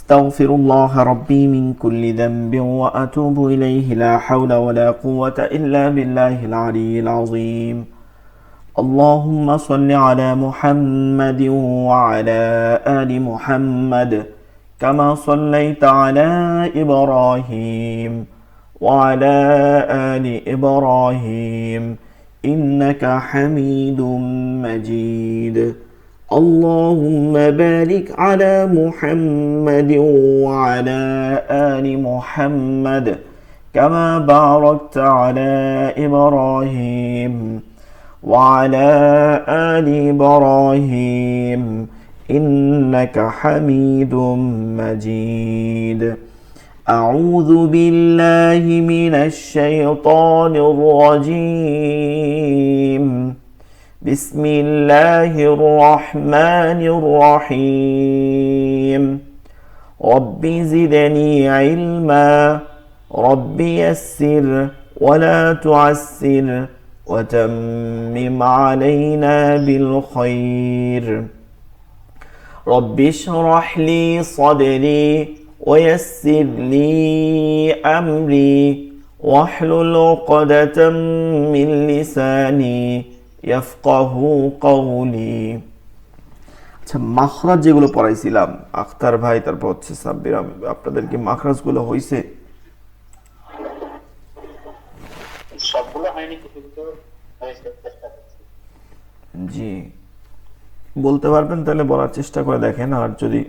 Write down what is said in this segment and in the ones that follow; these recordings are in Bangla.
أستغفر الله ربي من كل ذنب وأتوب إليه لا حول ولا قوة إلا بالله العلي العظيم اللهم صل على محمد وعلى آل محمد كما صليت على إبراهيم وعلى آل إبراهيم إنك حميد مجيد اللهم بارك على محمد وعلى آل محمد كما باركت على إبراهيم وعلى آل إبراهيم إنك حميد مجيد أعوذ بالله من الشيطان الرجيم بسم الله الرحمن الرحيم رب زدني علما رب يسر ولا تعسر وتمم علينا بالخير رب اشرح لي صدري ويسر لي أمري واحلل عقدة من لساني ইয়াফকাহু কওলি। আচ্ছা, মাখরাজ যেগুলো পড়াইছিলাম আখতার ভাই, তারপর হচ্ছে সাব্বির, আপনাদের কি মাখরাজগুলো হইছে? সবগুলো হয়নি, কিছু কিছু হয়েছে, চেষ্টা করছি। জি, বলতে পারবেন তাহলে বলার চেষ্টা করে দেখেন। আর যদি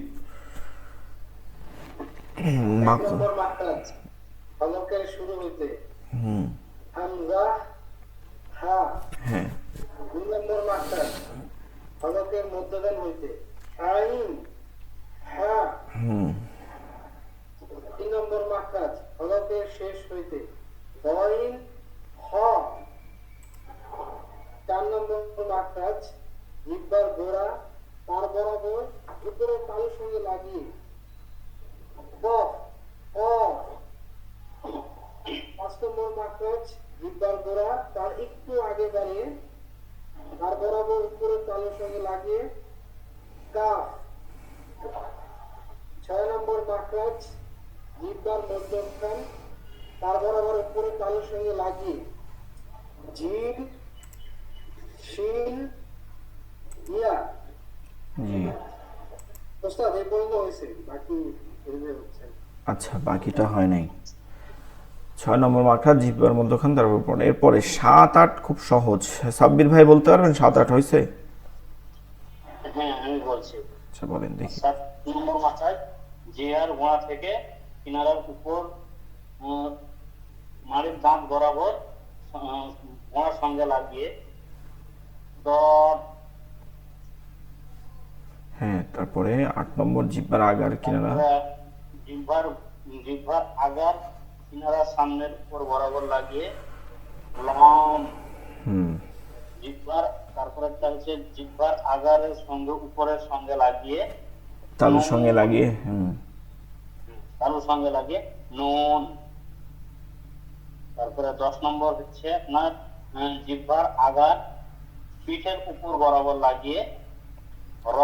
মাখরাজ হলকের শুরু হইতে হামজা হা, হ্যাঁ, 2 নম্বর মাখরাজ হলকের মধ্যখান হইতে আইন হা, 3 নম্বর মাখরাজ হলকের শেষ হইতে গইন হ, 4 নম্বর মাখরাজ জিহ্বার গোড়া তার বরাবর উপরে তালুর সঙ্গে লাগিয়ে কফ অ, 5 নম্বর মাখরাজ জিহ্বার গোড়া তার একটু আগে বাড়িয়ে তার বরাবর উপরে তালুর সঙ্গে লাগিয়ে কাফ, 6 নম্বর মাখরাজ জিহ্বার মধ্যস্থান তার বরাবর উপরে তালুর সঙ্গে লাগিয়ে জিম শিন ইয়া। জি, ওস্তাদ এই পর্যন্ত হয়েছে, বাকি হচ্ছে। আচ্ছা, বাকিটা হয় নাই। 6 নম্বর মাখরাজ জিহ্বার মধ্যখান, তারপর পড়ে। এরপরে 7, 8 খুব সহজ। সাব্বির ভাই বলতে পারবেন 7, 8 হয়েছে? হ্যাঁ, আমি বলছি। আচ্ছা, বলেন দেখি। 7 নম্বর মাখরাজ জিহার গোড়া থেকে কিনারার উপর মাড়ির দাঁত বরাবর গোড়ার সঙ্গে লাগিয়ে হ্যাঁ, তারপরে 8 নম্বর জিহ্বার আগার কিনারা, জিহ্বার আগার কিনারা সামনের উপর বরাবর লাগিয়ে লম, জিহ্বার, তারপরে হচ্ছে জিহ্বার আগারের সঙ্গে উপরের সঙ্গে লাগিয়ে তালুর সঙ্গে লাগিয়ে তালুর সঙ্গে লাগিয়ে নুন। তারপরে 10 নম্বর হচ্ছে আপনার জিহ্বার আগার পিঠের উপর বরাবর লাগিয়ে র।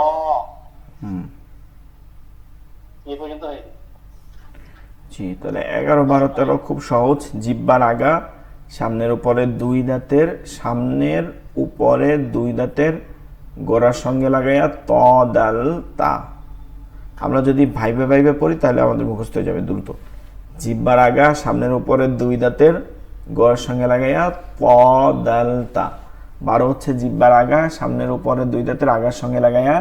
এই পর্যন্ত হয়েছে। জি, তাহলে 11, 12, 13 খুব সহজ। জিহ্বার আগা সামনের উপরের 2 দাঁতের, সামনের উপরের 2 দাঁতের গোড়ার সঙ্গে লাগাইয়া ত দাল তা। আমরা যদি ভাইবে ভাইবে পড়ি তাহলে আমাদের মুখস্থ হয়ে যাবে দ্রুত। জিহ্বার আগা সামনের উপরের 2 দাঁতের গোড়ার সঙ্গে লাগাইয়া প দাল তা। 12 হচ্ছে জিহ্বার আগা সামনের উপরের 2 দাঁতের আগার সঙ্গে লাগাইয়া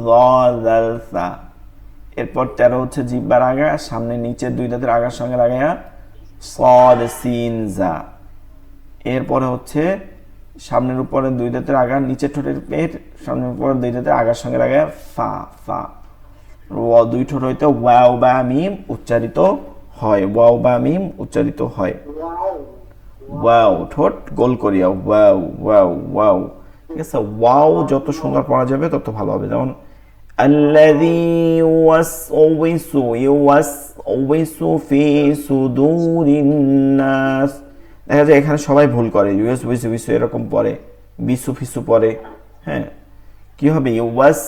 ল দাল তা। এরপর 13 হচ্ছে জিহ্বার আগা সামনে নিচের 2 দাঁতের আগার সঙ্গে লাগাইয়া সদ সিন জা। এরপরে হচ্ছে সামনের উপরের 2 দাঁতের আগা নিচের ঠোঁটের পেট সামনের উপরের 2 দাঁতের আগার সঙ্গে লাগাইয়া ফা ফা। 2 ঠোঁট হইতে ওয়াও বা মিম উচ্চারিত হয়, ওয়াও বা মিম উচ্চারিত হয়। ওয়াও ঠোঁট গোল করিয়া ওয়াও ওয়াও ওয়াও। ঠিক আছে, ওয়াও যত সুন্দর পড়া যাবে তত ভালো হবে। যেমন الذي يوسوس في صدور الناس, দেখা যায় এখানে সবাই ভুল করে, ইউএস বিসু বিসু এরকম পড়ে, বিসু ফিসু পড়ে। হ্যাঁ, কি হবে? ইউয়াস,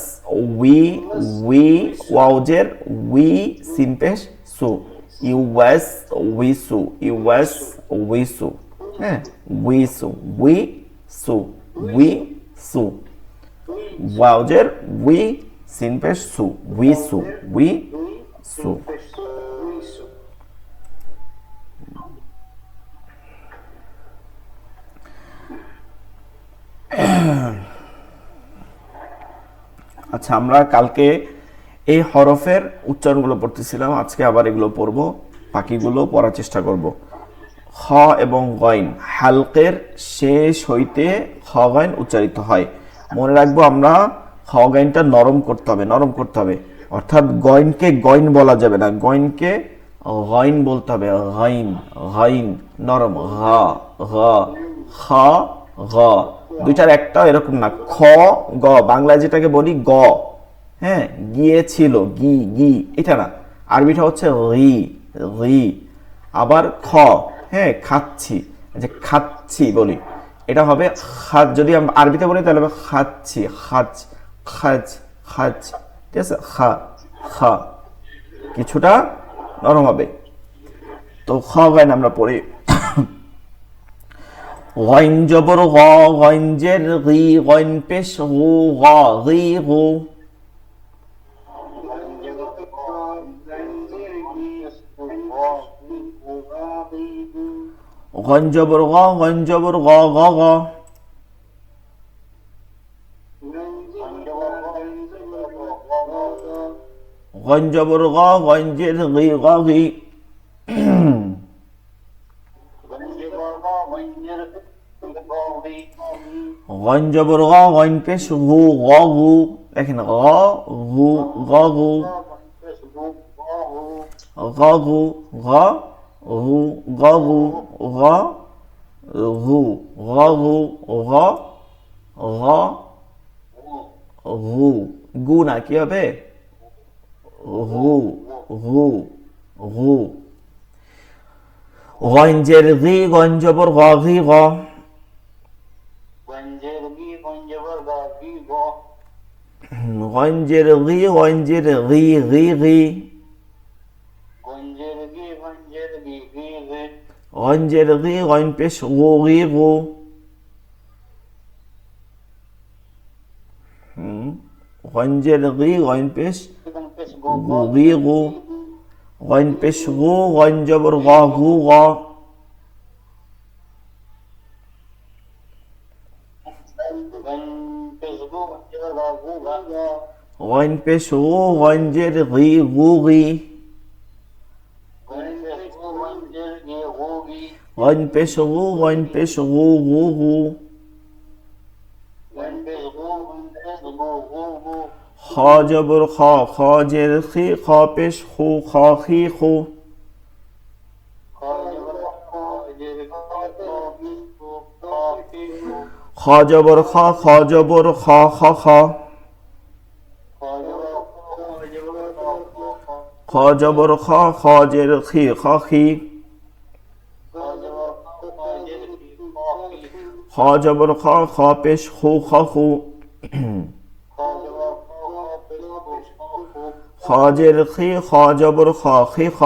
উই ওয়াউজের উই সিন পেশ সু, ইউয়াস উইসু, ইউয়াস উইসু। হ্যাঁ, উইসু, উইসু, উইসু। ওয়াউজের উই সিন পেশ সু, উইসু, উইসু। আচ্ছা, আমরা কালকে এই হরফের উচ্চারণগুলো পড়তেছিলাম, আজকে আবার এগুলো পড়বো, বাকিগুলো পড়ার চেষ্টা করব। খ এবং গইন হালকের শেষ হইতে খ গইন উচ্চারিত হয়। মনে রাখবো আমরা খ গইনটা নরম করতে হবে, নরম করতে হবে, অর্থাৎ গইনকে গইন বলা যাবে না, গইনকে গইন বলতে হবে, গাইন, গাইন নরম, গা, গা, খ, গ। দুইটার একটা এরকম না, খ গ, বাংলায় যেটাকে বলি গ, হ্যাঁ, গিয়েছিল, গি, গি, এটা না, আরবিটা হচ্ছে রি, রি। আবার খ, হ্যাঁ, খাচ্ছি, যে খাচ্ছি বলি, এটা হবে খাত। যদি আমরা আরবিতে বলি তাহলে হবে খাচ্ছি, খাচ, খাচ, খাচ, ঠিক আছে, খা, খা, কিছুটা নরম হবে। তো খ গাইন আমরা পড়ি। গইন জবর গ, গইন জের গি, গইন পেশ গু, গ, গি, গু। গইন জবর গ, গইন জবর গ, গ, গ। গইন জবর গ, গইন জের গি, গ, গি। গইন জবর গ, গইন পেশ গু, গ, গু। দেখেন, গ, গু, গ, গু, গ, গু, গ, গু, গ, গু, গ, গু, গ, গু, গ, গ, গু। গু না, কি হবে? গু, গু, গু। গইন জের গি, গইন জবর গ, গি, গ। গইন জের গি, গইন জের গি, গি, গি। গইন জের গি, গইন পেশ গু, গি, গু। গইন জের গি, গইন পেশ গু, গি, গু। গইন পেশ গু, গইন জবর গ, গু, গ। গইন পেশ গু, গইন জের গি, গু, গি। গইন পেশ গু, গইন পেশ গু, গু, গু। খ জবর খ, খ জের খি, খ পেশ খু, খ, খি, খু। খ জবর খ, খ জবর খ, খ, খ। খ জবর খ, খ জের খি, খ, খি। খ জবর খ, খ পেশ খু, খ, খু। খ জের খি, খ জবর খ, খি, খ।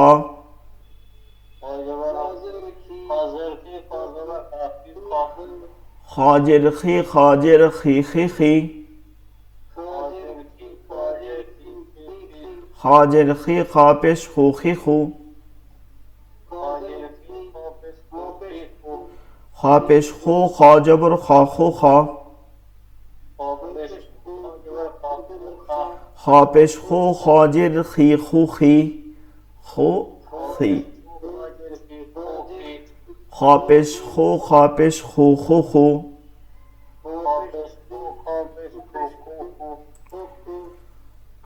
খ জের খি, খ জের খি, খি, খি। খ জের খি, খ পেশ খু, খি, খু। খ পেশ খু, খ জবর খ, খু, খ। খ পেশ খু, খ জের খি, খু, খি, খু, খি। খ পেশ খু, খ পেশ খু, খু, খু।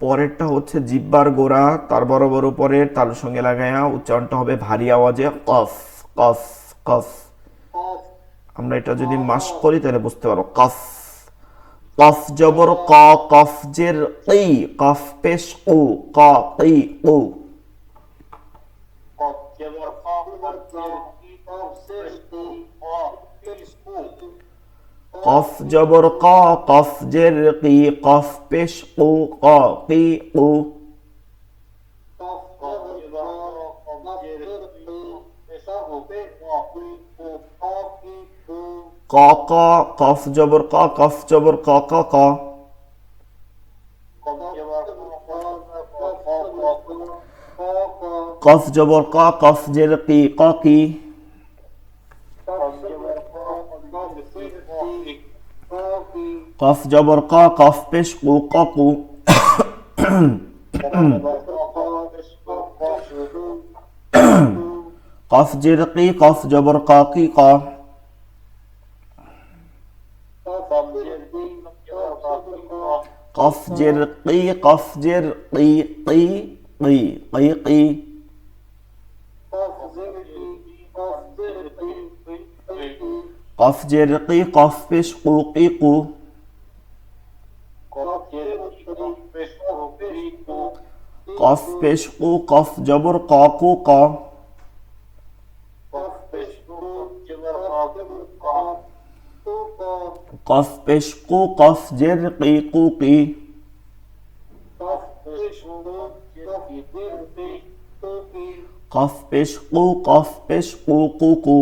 পরেরটা হচ্ছে জিব্বার গোড়া, তার বরাবর উপরের তালুর সঙ্গে লাগায়া উচ্চারণটা হবে ভারী আওয়াজে কফ, কফ, কফ। আমরা এটা যদি মাস করি তাহলে বুঝতে পারো, কফ। কফ জবর ক, কফ জের কি, কফ পেশ কু, ক, কি, কু। কফ জবর ক, কফ জের কি, কফ পেশ কু, ক কি কু। ক ক, কফ জবর ক, কফ জবর ক, ক ক। কফ জবর ক, কফ জের কি, ক কি। কফ জবর ক, কফ পেশ কু, ক কু। কফ জের কি, কফ জবর ক কি ক। কফ জের কি, কফ জের কি কি কি কি কি। কফ জের কি, কফ পেশ কু কি কু। কফ পেশ কু, কফ জবর ক কু ক। কফ পেশ কু, কফ জের কি কু কি। কফ পেশ কু, কফ পেশ কু কু কু।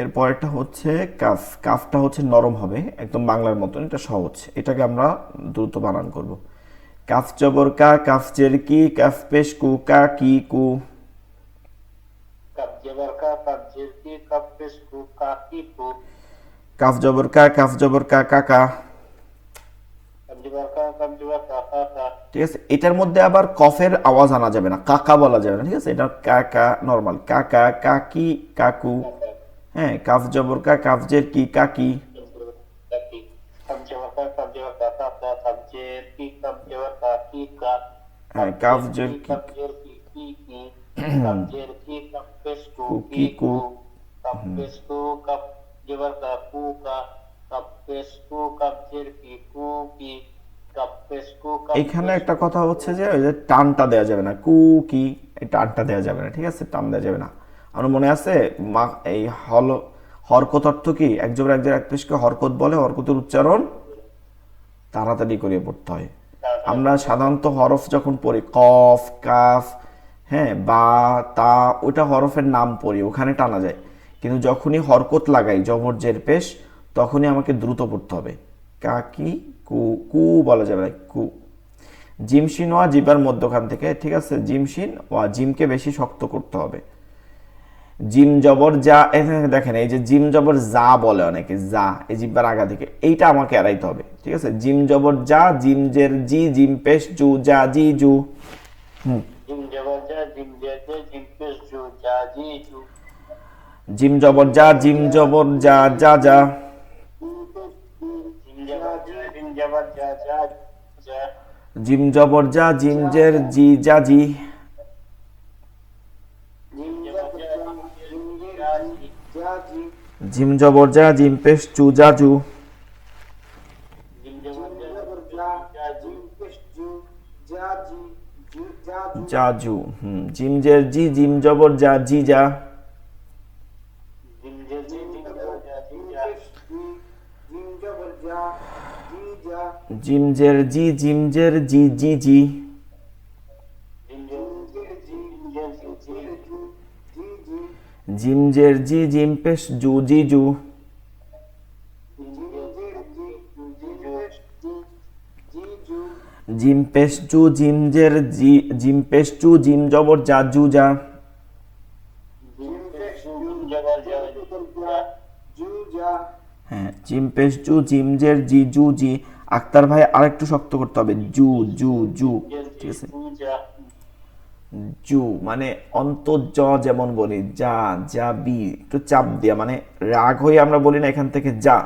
এরপরটা হচ্ছে কাফ। কাফটা হচ্ছে নরম হবে, একদম বাংলার মতন, এটা সহজ। এটাকে আমরা দ্রুত বানান করব। কাফ জবর কা, কাফ জের কি, কাফ পেশ কু, কা কি কু। কাফ জবর কা, কাফ জবর কা, কা কা। ঠিক আছে, এটার মধ্যে আবার কফের আওয়াজ আনা যাবে না, কাকা বলা যাবে না। ঠিক আছে, এটা কাকা নরমাল, কাকা কাকি কাকু। হ্যাঁ, কাফ জবর কা, কাফ জের কি, কাকি। হ্যাঁ, কাফ জের কি, কু কি কু। এখানে একটা কথা হচ্ছে যে ওই যে টানটা দেওয়া যাবে না, কু কি, এই টানটা দেওয়া যাবে না। ঠিক আছে, টান দেওয়া যাবে না। আমার মনে আছে এই হরকত অর্থ কি, এক জবর এক জের এক পেশকে হরকত বলে, হরকতের উচ্চারণ তাড়াতাড়ি করে পড়তে হয়। আমরা সাধারণত হরফ যখন পড়ি, কফ কাফ, হ্যাঁ, বা তা, ওইটা হরফের নাম পড়ি, ওখানে টানা যায়। কিন্তু যখনই হরকত লাগাই জবর জের পেশ, তখনই আমাকে দ্রুত পড়তে হবে। কাকি কু, কু বলা যাবে না, কু। জিমশিন ওয়া জিবার মধ্যখান থেকে। ঠিক আছে, জিমশিন ওয়া, জিমকে বেশি শক্ত করতে হবে। জিম জবর যা, এখানে দেখেন এই যে জিম জবর যা বলে অনেকে, যা, এই জিব্বার আগা থেকে, এইটা আমাকে এড়াইতে হবে। ঠিক আছে, জিম জবর যা, জিম জের জি, জিম পেশ জু, যা জি জু। জিম জবর যা, জিম জবর যা, যা যা। জিম জবর যা, জিম জের জি, যা জি। জিম জবর যা, জিম পেশ জু, যা জু। জাজু। জিম জের জি, জিম জবর যা, জি যা। জিম জের জি, জিম জের জি, জি জি। জিম জের জি, জিম পেশ জু, জি জু। জিম পেশ জু, জিম জের জি, জিম পেশ জু, জিম জবর যা, জু যা। হ্যাঁ, জিম পেশ জু, জিম জের জি, জু জি। আক্তার ভাই আরেকটু শক্ত করতে হবে, জু জু জু। ঠিক আছে, জু মানে অন্তর জ যেমন বলি, যা যা বি, একটু চাপ দিয়া, মানে রাগ হয়ে আমরা বলি না এখান থেকে যা,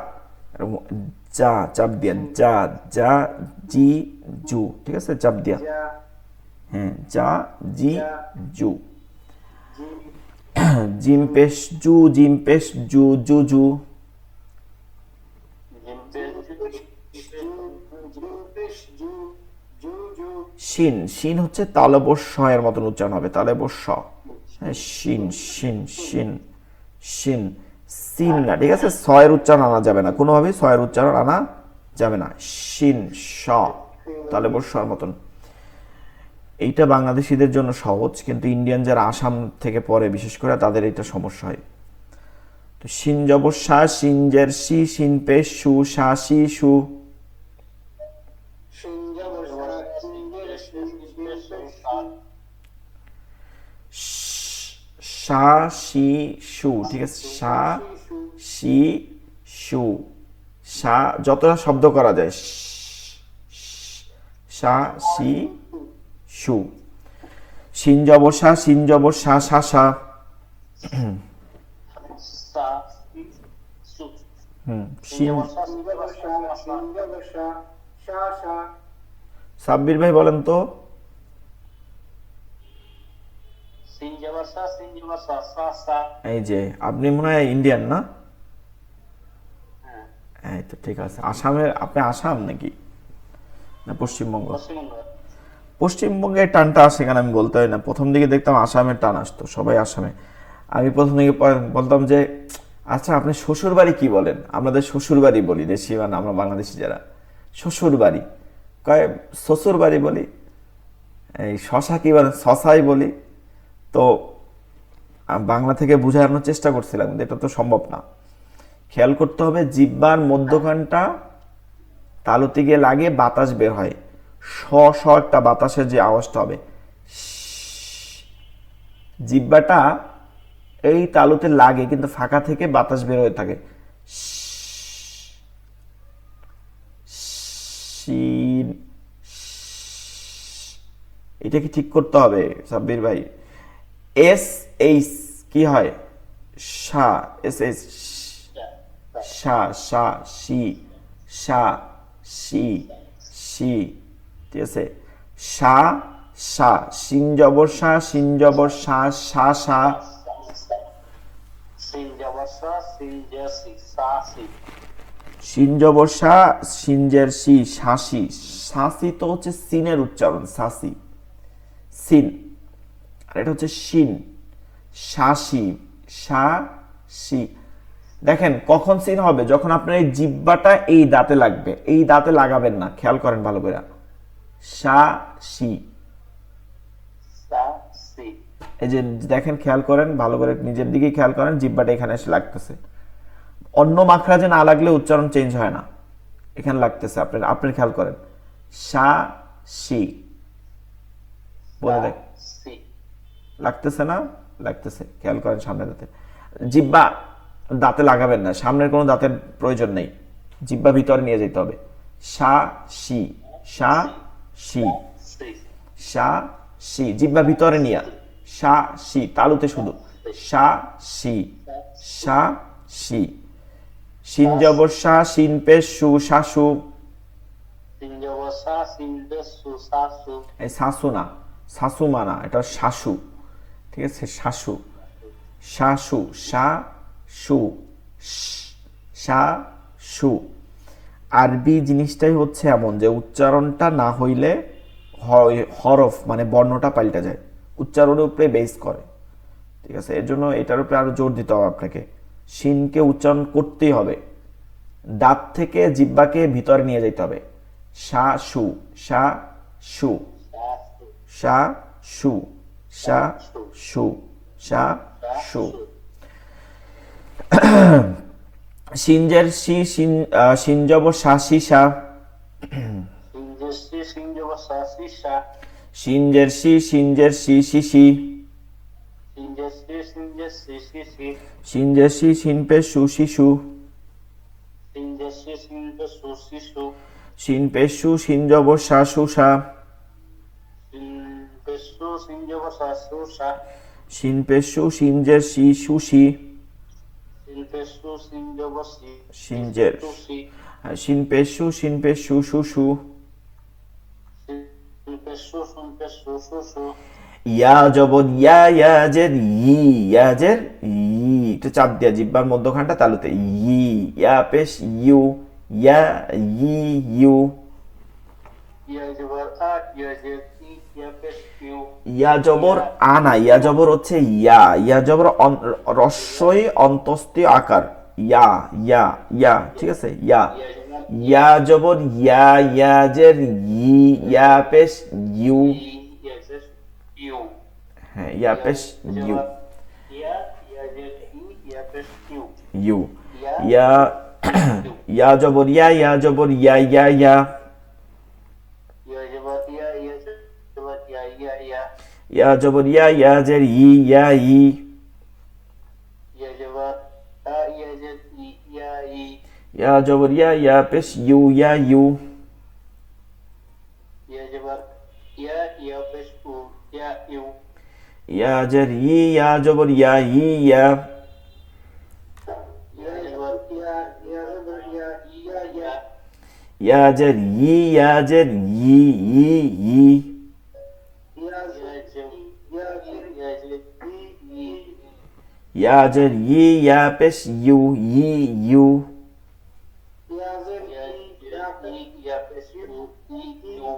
যা চাপ দিয়া, যা যা জি জু। ঠিক আছে, চাপ দিয়া। হ্যাঁ, যা জি জু। জিম পেশ জু, জিম পেশ জু, জু জু। শিন, শিন হচ্ছে তালবস্য এর মতন উচ্চারণ হবে, তালবস্য। হ্যাঁ, শিন শিন শিন শিন সিন না, ঠিক আছে? ছয়ের উচ্চারণ আনা যাবে না, কোনোভাবেই ছয়ের উচ্চারণ আনা যাবে না। শিন শ, তাহলে বর্ষার মতন। এইটা বাংলাদেশিদের জন্য সহজ, কিন্তু ইন্ডিয়ান যারা আসাম থেকে পড়ে বিশেষ করে তাদের এটা সমস্যা হয়। তো শিন জবর সা, শিনজের শি, শিন পেশ সু, সা শি সু। সা শি সু, ঠিক আছে? সা শি সু, সা যতটা শব্দ করা যায়, সা শি সু। শিন জবর সা, শিন জবর সা, সা সা। সা সি সু শিন। সা সাব্বির ভাই বলেন তো। সিন জবর সা সা সা। এই যে আপনি মনে হয় ইন্ডিয়ান না? হ্যাঁ, এই তো ঠিক আছে। আসামের, আপনি আসাম নাকি না পশ্চিমবঙ্গ? পশ্চিমবঙ্গ। পশ্চিমবঙ্গের টানটা আসে কেন আমি বলতে হয় না, প্রথম দিকে দেখতাম আসামের টান আসতো, সবাই আসামে। আমি প্রথম দিকে বলতাম যে আচ্ছা আপনি শ্বশুর বাড়ি কি বলেন? আমাদের শ্বশুর বাড়ি বলি, দেশি মানে আমরা বাংলাদেশি যারা, শ্বশুর বাড়ি কয় শ্বশুর বাড়ি বলি। এই শশা কি বলেন? শশাই বলি। তো বাংলা থেকে বুঝানোর চেষ্টা করছিলাম, কিন্তু এটা তো সম্ভব না। খেয়াল করতে হবে, জিহ্বার মধ্যখানটা তালুতে গিয়ে লাগে, বাতাস বের হয়, স স একটা বাতাসের যে আওয়াজটা হবে, জিহ্বাটা এই তালুতে লাগে কিন্তু ফাঁকা থেকে বাতাস বের হয়ে থাকে। শিন, এটা কি ঠিক করতে হবে সাব্বির ভাই? এস এইচ কি হয়? সা, এস এইচ, সা সা শি, সা শি শি, ঠিক আছে? সা সা, শিন জবর সা, শিন জবর সা, সা সা। সিন জবর সা সিন জের সি সা সি। শিন জবর সা, শিনজের শি, শাসি। শাসি তো হচ্ছে সিনের উচ্চারণ, শাসি সিন। আর এটা হচ্ছে শিন, শাসি, সা সি। দেখেন কখন সিন হবে? যখন আপনার এই জিহ্বাটা এই দাঁতে লাগবে, এই দাঁতে লাগাবেন না, খেয়াল করেন ভালো করে। সা সি, সা সি। এই যে দেখেন, খেয়াল করেন ভালো করে, নিজের দিকে খেয়াল করেন, জিহ্বাটা এখানে এসে লাগতেছে। অন্য মাখরাজে না লাগলে উচ্চারণ চেঞ্জ হয় না, এখানে লাগতেছে। আপনার খেয়াল করেন, সা সি বলে দেখ, সি। লাগতেছে না? লাগতেছে, খেয়াল করেন সামনে দাঁতে। জিহ্বা দাঁতে লাগাবেন না, সামনের কোনো দাঁতের প্রয়োজন নেই, জিহ্বা ভিতরে নিয়ে যেতে হবে। সা সি, সা সি, সি। সা সি, জিহ্বা ভিতরে নিয়ে, সা সি, তালুতে শুধু, সা সি, সা সি। শিন জবর সা, শিন পেশ সু, শাশু। সিন জবর সা সিন জের সু সা সু। এই শাশু না, শাশু মানা, এটা শাশু, ঠিক আছে? শাশু, শাশু, সা সু, সা সু। আরবি জিনিসটাই হচ্ছে এমন যে উচ্চারণটা না হইলে হরফ মানে বর্ণটা পাল্টে যায়, উচ্চারণের উপরে বেস করে, ঠিক আছে? এর জন্য এটার উপরে আরো জোর দিতে হবে আপনাকে। শিনকে উচ্চারণ করতেই হবে, দাঁত থেকে জিহ্বাকে ভিতরে নিয়ে যেতে হবে। সা সু, সা সু, সা সু, সা সু, সা সু। শিনজের শি, শিন জবর সা শি সা। সিন জের সি সিন জবর সা সি সা। শিনজের শি, শিনজের শি শি শি। সিন জের সি সিন জের সি সি সি। শিনজের শি, শিন পেশ সু শি সু। সিন জের সি সিন জের সু সি সু। শিন পেশ সু, শিন জবর সা সু সা। সিন পেশ সু সিন জবর সা সু সা। শিন পেশ সু, শিনজের শি সু শি। সিন পেশ সু সিন জবর সি শিনজের, সু সি। শিন পেশ সু, শিন পেশ সু সু সু। সিন পেশ সু সিন পেশ সু সু সু। ইয়া জবর ইয়া, ইয়াজের ই, ইয়াজের ই, একটু চাপ দিয়া জিহ্বার মধ্যখানটা তালুতে, ই। ইয়া পেশ ইউ, ইয়া ই ইউ। ইয়া জবর আ ইয়া জের ই ইয়া পেশ ইউ, ইয়া জবর আনা, ইয়া জবর হচ্ছে ইয়া, ইয়া জবর রস্বই অন্তস্তীয় আকার, ইয়া ইয়া ইয়া, ঠিক আছে, ইয়া। ইয়া জবর ইয়া, ইয়া জের ই, ইয়া পেশ ইউ, ইয়া পেশ ইউ, হ্যাঁ ইয়া পেশ ইউ, ইয়া ইয়া যে ই, ইয়া পেশ ইউ, ইউ। ইয়া ইয়া ইয়া জবর ইয়া, ইয়া জবর ইয়া, ইয়া ইয়া। ইয়া জবর ইয়া, ইয়া জবর ইয়া, ইয়া ইয়া। ইয়া জবর ইয়া, ইয়া জের ই, ইয়া ই। ইয়া জবর ইয়া যে ই, ইয়া ই। ইয়া জবর ইয়া, ইয়া পেশ ইউ, ইয়া ইউ। ইয়া জবর ইয়া, ইয়া পেশ উ, ইয়া ইউ। ইয়া জের ই, ইয়া জবর ইয়া, ই ইয়া। ইয়া জবর ইয়া, ইয়া জবর ইয়া, ইয়া ইয়া। ইয়া জের ই, ইয়া জের ই, ই ই। ইয়া জবর ইয়া, ইয়া যে ই, ই। ইয়া জের ই, ইয়া পেশ ইউ, ই ইউ। ইয়া জবর ই, ইয়া পেশ ইউ, ই ইউ।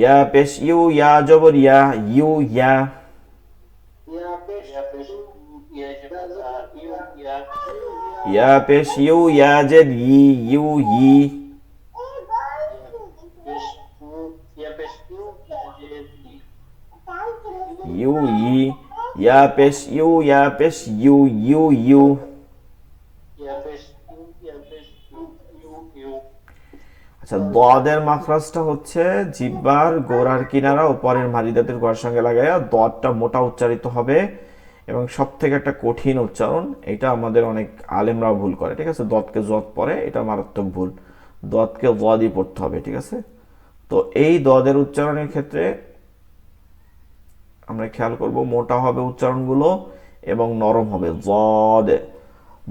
ইয়া পেশ ইউ, ইয়া জবর ইয়া, ইউ ইয়া। ইয়া পেশ ইউ, ইয়া জবর ইউ, ইয়া। ইয়া পেশ ইউ, ইয়া জের ই, ইউ ই। পেশ ইউ, ইয়া পেশ ইউ, ইয়া যে ই। U E. ইয়া পেশ ইউ, ইয়া পেশ ইউ, ইউ ইউ। ইয়া পেশ ইউ, ইয়া পেশ ইউ, ইউ ইউ। আচ্ছা, দদের মাখরাজটা হচ্ছে জিহ্বার গোড়ার কিনারা উপরের মাঝি দাঁতের গোড়ার সঙ্গে লাগাইয়া দদটা মোটা উচ্চারিত হবে, এবং সব থেকে একটা কঠিন উচ্চারণ, এটা আমাদের অনেক আলেমরাও ভুল করে, ঠিক আছে। দদকে জদ পড়ে, এটা মারাত্মক ভুল, দদকে দই পড়তে হবে, ঠিক আছে। তো এই দদের উচ্চারণের ক্ষেত্রে আমরা খেয়াল করব, মোটা হবে উচ্চারণগুলো এবং নরম হবে। জদ,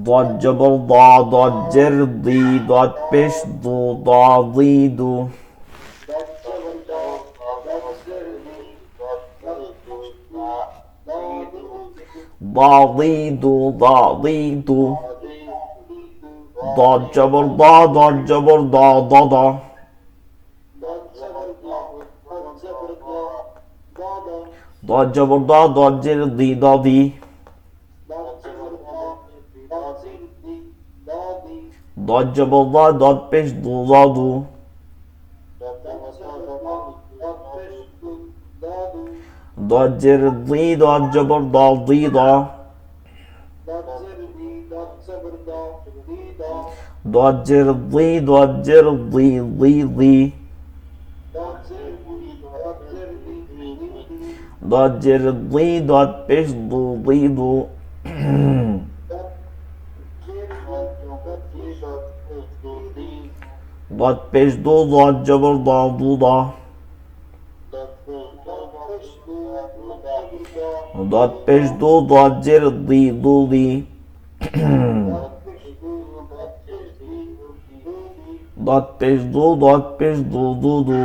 দদ জবর দ, দদ জের দি, দদ পেশ দু, দ দি দু। দ দি দু, দ দি দু। দদ জবর দ, দদ জবর দ, দ দ। দদ জবর দ, দদ জের দি, দ দি। দদ জবর দ, দদ পেশ দু, দ দু। দদ জের দি, দদ জবর দ, দি দ। দদ জের দি, দদ জের দি, দি দি। দদ জের দি, দদ পেশ দু, দি দু। দদ পেশ দু, দদ জবর দ, দু দ। দদ পেশ দু, দদ জের দি, দু দি। দদ পেশ দু, দদ পেশ দু, দু দু।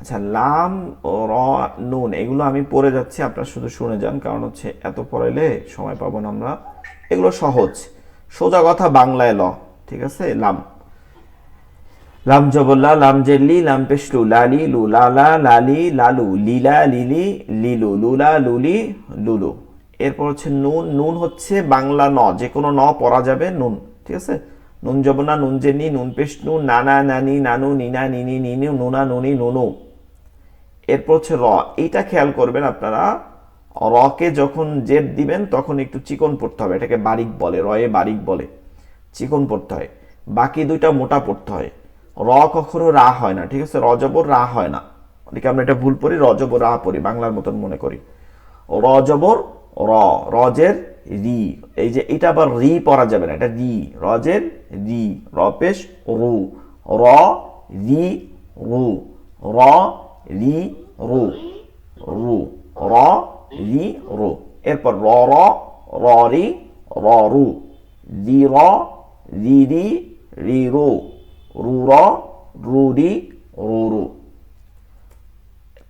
আচ্ছা, লাম র নুন এগুলো আমি পড়ে যাচ্ছি, আপনারা শুধু শুনে যান, কারণ হচ্ছে এত পড়াইলে সময় পাবো না আমরা। এগুলো সহজ, সোজা কথা বাংলায় ল, ঠিক আছে। লাম, লাম জবল্লা, লাম জেল্লি, লাম পেশলু, লালি লু, লালা লালি লালু, লিলা লিলি লিলু, লুলা লুলি লুলু। এরপর হচ্ছে নুন, নুন হচ্ছে বাংলা ন, যে কোনো ন পড়া যাবে, নুন, ঠিক আছে। নুন জবনা, নুন জেনি, নুন পেশনু, নানা নানি নানু, নিনা নিনি নিনু, নুনা নুনি নুনু। এরপর হচ্ছে র, এইটা খেয়াল করবেন আপনারা, রকে যখন জেদ দিবেন তখন একটু চিকন পড়তে হবে, এটাকে বারিক বলে, রয়ে বারিক বলে, চিকন পড়তে হয়। বাকি দুইটা মোটা পড়তে হয়। র কখনো রা হয় না, ঠিক আছে, র জবর রা হয় না, অনেকে আমরা এটা ভুল পড়ি, র জবর রা পড়ি, বাংলার মতন মনে করি। র জবর র, রজের রি, এই যে এটা আবার রি পড়া যাবে না, এটা রি, রজের রি, র পেশ রু, র রি রু, র রি রু, রু, র রি রু। এরপর র র, র রি, র রু, রি র, রি রি, রি রু, রু র, রু রি, রু রু।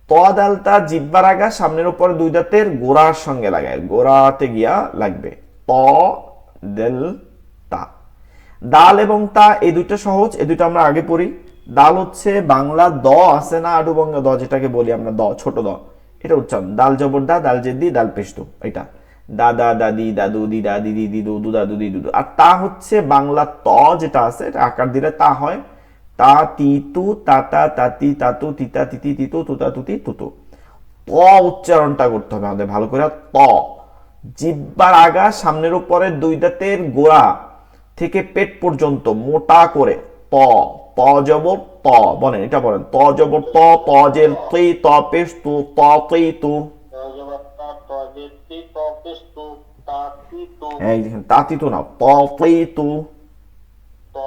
ত দালটা জিহ্বার আগা সামনের উপরে দুই দাঁতের গোড়ার সঙ্গে লাগায়, গোড়াতে গিয়া লাগবে। ত দেল তা। দাল এবং তা এই দুইটা সহজ, এই দুইটা আমরা আগে পড়ি। দাল হচ্ছে বাংলা দ আছে না, আডুবঙ্গা দ যেটাকে বলি আমরা, দ ছোট দ, এটা উচ্চারণ। দাল জবর দা, দাল জেদি, দাল পেশতু, এটা দাদা দাদি দাদু দিদা দিদি দিদু দুদা দুদি দুদু। আর তা হচ্ছে বাংলা ত যেটা আছে, এটা আকার দিলে তা হয়, তা তিতু তাতা তাতি তাতু তিতা তিতি তিতু তুতা তুতি তুতু। ত উচ্চারণটা করতে হবে আমাদের ভালো করে, ত। জিহ্বার আগা সামনের উপরে দুই দাঁতের গোড়া থেকে পেট পর্যন্ত মোটা করে ত। ত জবর ত, বলেন এটা বলেন, ত জবর ত, ত জের তি, ত পেশ তু, ত তি তু। এই দেখেন তাতি তু না, ত তি তু, ত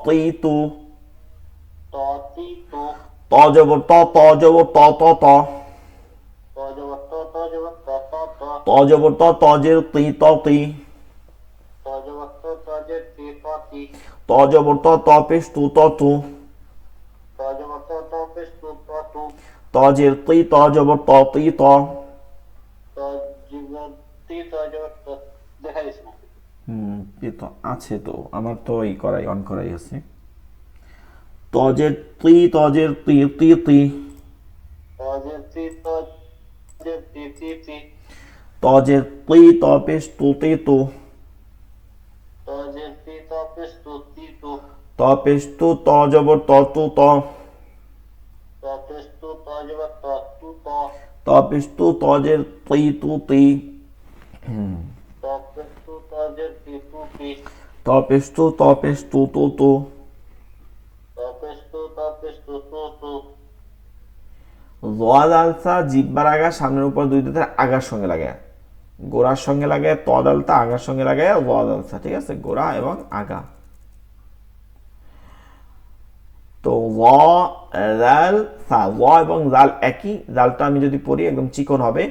তি তু। ত জবর ত, ত জবর ত, ত ত। ত জবর ত, ত জের তি, ত তি। ত জবর ত, ত পেশ তু, ত তু। ত জের তি, ত জবর ত তি, ত। এই তো আছে তো, আমার তো এই করাই অন করাই আছে। তজের তি, তজের তি, তি তি। তজের তি, ত পেশ তু, তি তু। ত পেশ তু, ত জবর ত তু, ত। ত পেশ তু, তজের তি তু, তি। ত পেশ তু, ত পেশ তু, তু, তু। ওয়াল আলসা জিহ্বার আগা সামনের উপর দুই দাঁতের আগার সঙ্গে লাগায়, গোড়ার সঙ্গে লাগায় ত আলতা, আগার সঙ্গে লাগায় ওয়াল আলসা, ঠিক আছে, গোড়া এবং আগা। তো জাল সা, ওয়া এবং জাল একই, জালটা আমি যদি পড়ি একদম চিকন হবে।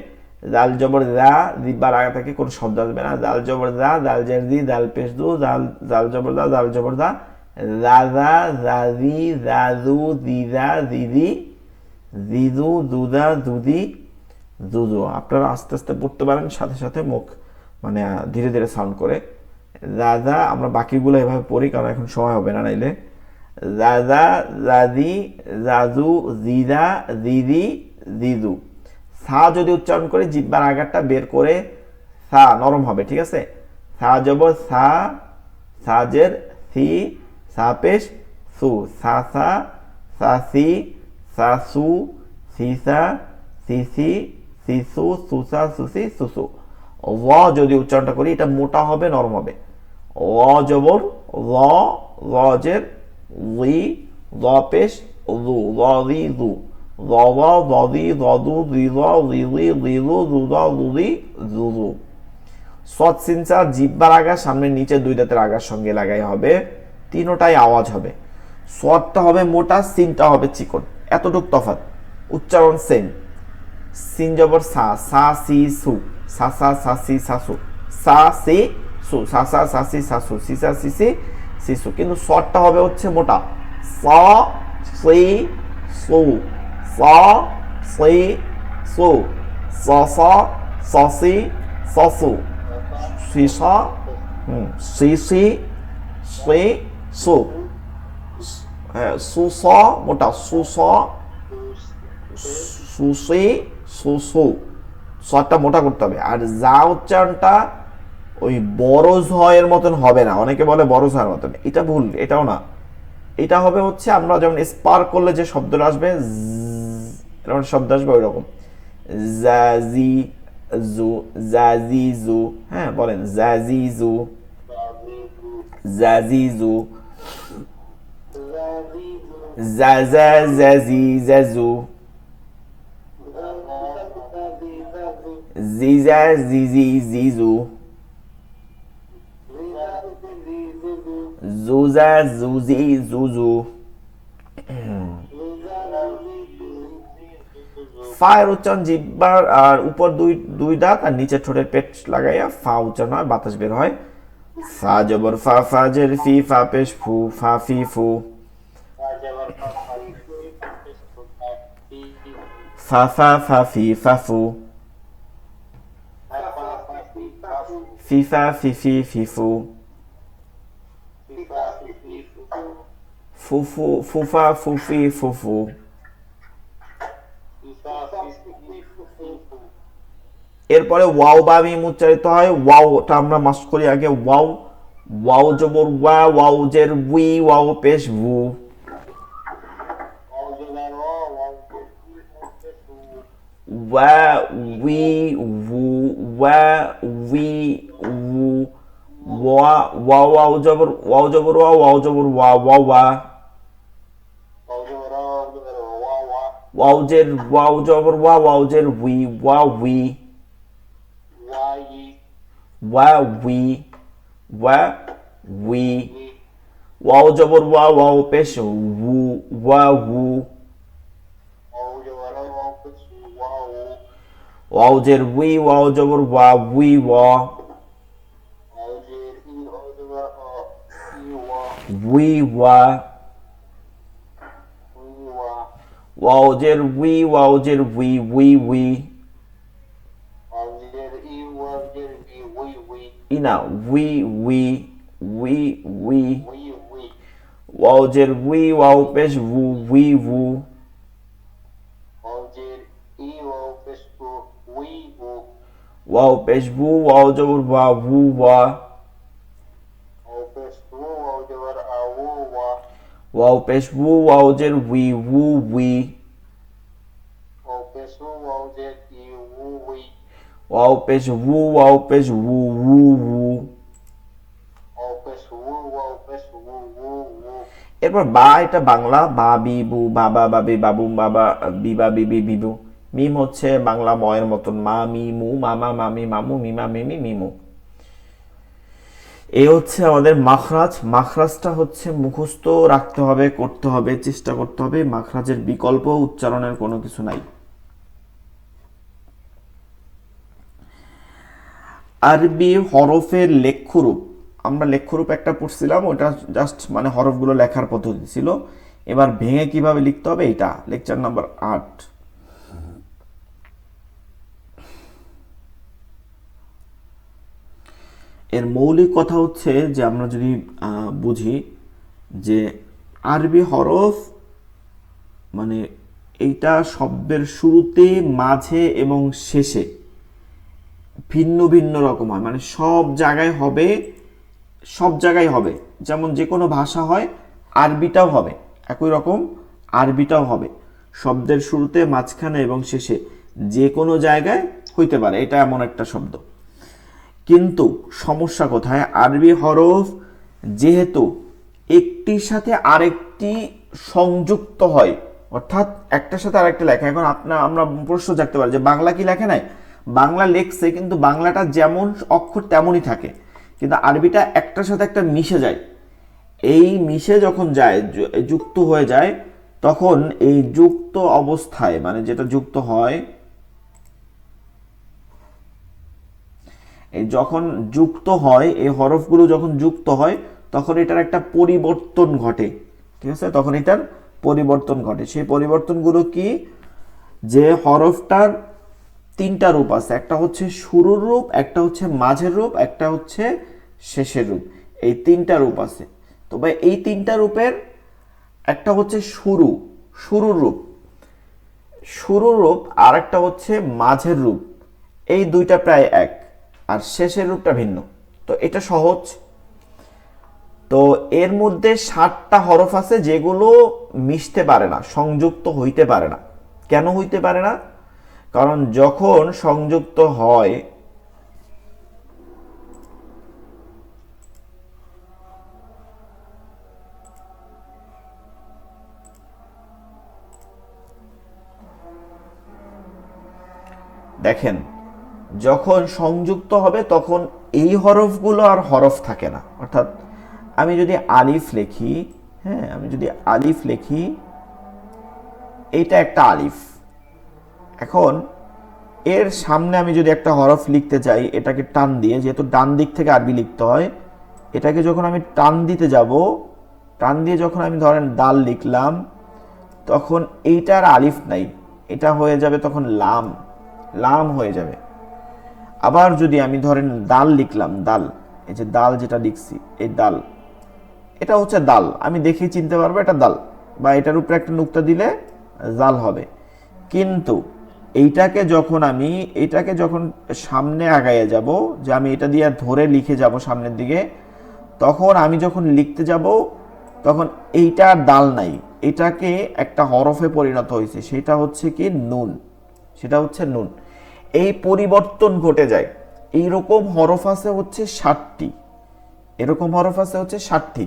জাল জবর জা, জিহ্বার আগা থেকে কোনো শব্দ আসবে না। জাল জবর জা, জাল জের জি, জাল পেশ দু, জাল জাল জবর দা, জাল জবর দা, জাজা জাজি জাজু জিজা জিজি জিজু দুদা দুদি দুদু। আপনারা আস্তে আস্তে পড়তে পারেন, সাথে সাথে মুখ মানে ধীরে ধীরে সাউন্ড করে। দাদা আমরা বাকিগুলো এভাবে পড়ি, কারণ এখন সময় হবে না নাইলে। দাদা দাদি জাজু জিদা দিদি দিদু। সা যদি উচ্চারণ করে জিহ্বার আগারটা বের করে, সা নরম হবে, ঠিক আছে। সা জবর সা, সাজের সি, সা পেশ সু, সা সা, সা সি, সাসু, সিসা, সিসি, সিসু, সুসা, সুসি, সুসু। ল যদি উচ্চারণটা করি এটা মোটা হবে, নরম হবে। ল জবর ল, লজের লি, ল পেশ লু, ল লি লু, ল ল লদি লদু, লি ল লিলি লিলু, লুদ লুলি লুলু। সৎ সিনসা জিহ্বার আগা সামনের নিচে দুই দাঁতের আগার সঙ্গে লাগাই হবে, তিনোটাই আওয়াজ হবে। সৎটা হবে মোটা, সিনটা হবে চিকন, এতটুক তফাৎ, উচ্চারণ সেম। সিন জবর সা, সা সি সু, সা সা সা সি সাসু, সা সি সু, সা সা সা সি সাসু, সি সা সি সি সিসু। কিন্তু সৎটা হবে হচ্ছে মোটা, সা সি সু, সা সি সু, সা সা সা সি সাসু, সিসা সি সি সি সু। হ্যাঁ, সুস মোটা, সুস সুসি সুসু, সটা মোটা করতে হবে। আর যা উচ্চারণটা ওই বড় ঝয়ের মতন হবে না, অনেকে বলে বড় ঝয়ের মতন, এটা ভুল, এটাও না। এটা হবে হচ্ছে আমরা যেমন স্পার করলে যে শব্দটা আসবে, এরকম শব্দ আসবে ওই রকম, জাজি জু, জাজি জু। হ্যাঁ বলেন জাজি জু, জাজি জু, জাজা জাজি জাজু, জিজা জিজি জিজু, জুজা জুজি জুজু। ফায়ের উচ্চারণ জিহ্বার আর উপর দুই দাঁত আর নিচে ঠোঁটের পেট লাগাইয়া ফা উচ্চারণ হয়, বাতাস বের হয়। ফা জবর ফা, ফাজের ফি, ফা পেশ ফু, ফা ফি ফু। ফা ফা ফা ফি ফা ফু, ফি ফা ফি ফি ফি ফু। ফুফু, ফুফা, ফুফি, ফুফু। ফিফা ফিফি ফুফু। এরপরে ওয়াও বা মিম উচ্চারিত হয়। ওয়াওটা আমরা মাস্ট করি আগে। ওয়াও, ওয়াও জবর ওয়া, ওয়াও জের উই, ওয়াও পেশ ভু। অজগার ওয়াও পেশি পেশু। ওয়া উই ভু, ওয়া উই ভু। ওয়া, ওয়াও জবর ওয়া, ওয়াও জবর ওয়া, ওয়া ওয়া। অজগার ওয়া ওয়া। ওয়াও জবর ওয়া, ওয়াও জের উই, ওয়া উই। ওয়াই ওয়া উই, ওয়া উই। ই। ওয়াও জবর ওয়া, ওয়াও পেশ উু, ওয়া উু। অজগার ওয়া পেশু ওয়া ও। ওয়াও জের উই, ওয়াও জবর ওয়া, উই ওয়া। অজের ই অজগার ই ওয়া। উই ওয়া। উই ওয়া। ওয়াও জের উই, ওয়াও জের উই, উই উই। অজের ই ওয়াজের E we we. Ina we we, we we. We we. Wow জের উই, ওয়াও পেশ উু, উই উু। অজের ই ওয়া পেশু উই উ। ওয়াও পেশ ভু, ওয়াও জবর ওয়া, উু ওয়া। ও পেশু অজগার আউ ওয়া। ওয়াও পেশ ভু, ওয়াও জের উই, উু উই। ও পেশু অজের ই উ উই। ওয়াও পেশ ভু, ওয়াও পেশ উু, উু উু। ও পেশু ওয়া পেশু উ উ। এরপর বা, এটা বাংলা। বা বি বু, বাবা বাবি, বাবুম বাবা, বিবা বিবি বিবু। মিম হচ্ছে বাংলা ময়ের মতন। মা মি মু, মামা মামি মামু, মিমা মিমি মিমু। এই হচ্ছে আমাদের মাখরাজ। মাখরাজটা হচ্ছে মুখস্থ রাখতে হবে, করতে হবে, চেষ্টা করতে হবে। মাখরাজের বিকল্প উচ্চারণের কোনো কিছু নাই। আরবি হরফের লেখ্যরূপ। আমরা লেখ্যরূপ একটা পড়ছিলাম, ওটা জাস্ট মানে হরফগুলো লেখার পদ্ধতি ছিল। এবার ভেঙে কিভাবে লিখতে হবে, এটা লেকচার নাম্বার 8। এর মৌলিক কথা হচ্ছে যে আমরা যদি বুঝি যে আরবি হরফ মানে এইটা শব্দের শুরুতে, মাঝে এবং শেষে ভিন্ন ভিন্ন রকম হয়। মানে সব জায়গায় হবে, সব জায়গায় হবে। যেমন যে কোনো ভাষা হয়, আরবিটাও হবে একই রকম। আরবিটাও হবে শব্দের শুরুতে, মাঝখানে এবং শেষে যে কোনো জায়গায় হইতে পারে। এটা এমন একটা শব্দ। কিন্তু সমস্যা কোথায়, আরবি হরফ যেহেতু একটির সাথে আরেকটি সংযুক্ত হয়, অর্থাৎ একটার সাথে আরেকটা লেখা। এখন আমরা প্রশ্ন জাগতে পারি যে বাংলা কি লেখে নাই? বাংলা লেখছে, কিন্তু বাংলাটা যেমন অক্ষর তেমনই থাকে, কিন্তু আরবিটা একটার সাথে একটা মিশে যায়। এই মিশে যখন যায়, যুক্ত হয়ে যায়, তখন এই যুক্ত অবস্থায়, মানে যেটা যুক্ত হয়, এই যখন যুক্ত হয়, এই হরফগুলো যখন যুক্ত হয়, তখন এটার একটা পরিবর্তন ঘটে। ঠিক আছে, তখন এটার পরিবর্তন ঘটে। সেই পরিবর্তনগুলো কি, যে হরফটার তিনটা রূপ আছে। একটা হচ্ছে শুরুর রূপ, একটা হচ্ছে মাঝের রূপ, একটা হচ্ছে শেষের রূপ। এই তিনটা রূপ আছে। তবে এই তিনটা রূপের একটা হচ্ছে শুরুর রূপ, আর একটা হচ্ছে মাঝের রূপ। এই দুইটা প্রায় এক, আর শেষের রূপটা ভিন্ন। তো এটা সহজ। তো এর মধ্যে 7টা হরফ আছে যেগুলো মিশতে পারে না, সংযুক্ত হইতে পারে না। কেন হইতে পারে না? কারণ যখন সংযুক্ত হয়, দেখেন, যখন সংযুক্ত হবে তখন এই হরফগুলো আর হরফ থাকে না। অর্থাৎ আমি যদি আলিফ লিখি, হ্যাঁ, আমি যদি আলিফ লিখি, এইটা একটা আলিফ। এখন এর সামনে আমি যদি একটা হরফ লিখতে চাই, এটাকে টান দিয়ে, যেহেতু ডান দিক থেকে আরবি লিখতে হয়, এটাকে যখন আমি টান দিতে যাব, টান দিয়ে যখন আমি ধরেন দাল লিখলাম, তখন এইটার আলিফ নাই, এটা হয়ে যাবে তখন লাম, লাম হয়ে যাবে। আবার যদি আমি ধরেন দাল লিখলাম, দাল, এই যে দাল যেটা লিখছি, এই দাল, এটা হচ্ছে দাল, আমি দেখেই চিনতে পারবো এটা দাল, বা এটার উপরে একটা নুক্তা দিলে জাল হবে। কিন্তু এটাকে যখন সামনে আগাইয়ে যাব, যে আমি এটা দিয়ে ধরে লিখে যাব সামনের দিকে, তখন আমি যখন লিখতে যাব তখন এইটা আর দাল নাই, এটাকে একটা হরফে পরিণত হয়েছে, সেটা হচ্ছে কি নুন, সেটা হচ্ছে নুন। এই পরিবর্তন ঘটে যায়। এইরকম হরফ আছে হচ্ছে 60টি, এরকম হরফ আছে হচ্ছে 60টি,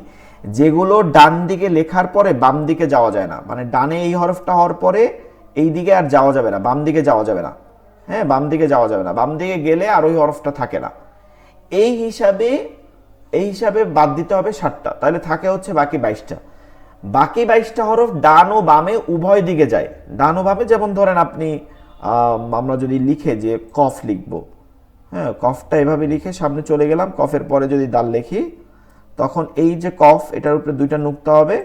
যেগুলো ডান দিকে লেখার পরে বাম দিকে যাওয়া যায় না, মানে ডানে এই হরফটা হওয়ার পরে এই দিকে আর যাওয়া যাবে না, বাম দিকে যাওয়া যাবে না। হ্যাঁ, বাম দিকে যাওয়া যাবে না, বাম দিকে গেলে আর ওই হরফটা থাকে না। এই হিসাবে বাদ দিতে হবে 60টা, তাহলে থাকে হচ্ছে বাকি 22টা। বাকি 22টা হরফ ডান ও বামে উভয় দিকে যায়। ডান ও বামে, যেমন ধরেন আপনি আমরা যদি লিখে যে কফ লিখবো, হ্যাঁ, কফটা এভাবে লিখে সামনে চলে গেলাম, কফের পরে যদি দাল লিখি, তখন এই যে কফ, এটার উপরে দুইটা নুক্তা হবে,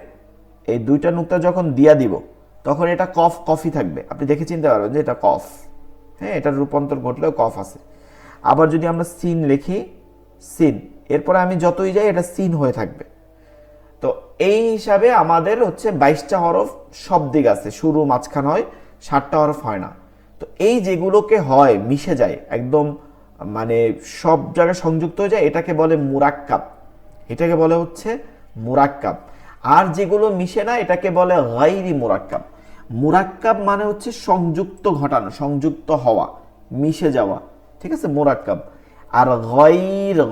এই দুইটা নুক্তা যখন দিয়া দিব তখন এটা কফ কফি থাকবে, আপনি দেখে চিনতে পারবেন যে এটা কফ। হ্যাঁ, এটার রূপান্তর ঘটলেও কফ আছে। আবার যদি আমরা সিন লিখি, সিন, এরপরে আমি যতই যাই এটা সিন হয়ে থাকবে। তো এই হিসাবে আমাদের হচ্ছে 22টা হরফ সব দিক আছে, শুরু মাঝখান হয়, 60টা হরফ হয় না। তো এই যেগুলোকে হয় মিশে যায় একদম, মানে সব জায়গায় সংযুক্ত হয়ে যায়, এটাকে বলে মুরাক্কাব, এটাকে বলে হচ্ছে মুরাক্কাব। আর যেগুলো মিশে না এটাকে বলে গায়রি মুরাক্কাব। মুরাক্কাব মানে হচ্ছে সংযুক্ত ঘটানো, সংযুক্ত হওয়া, মিশে যাওয়া, ঠিক আছে, মুরাক্কাব। আর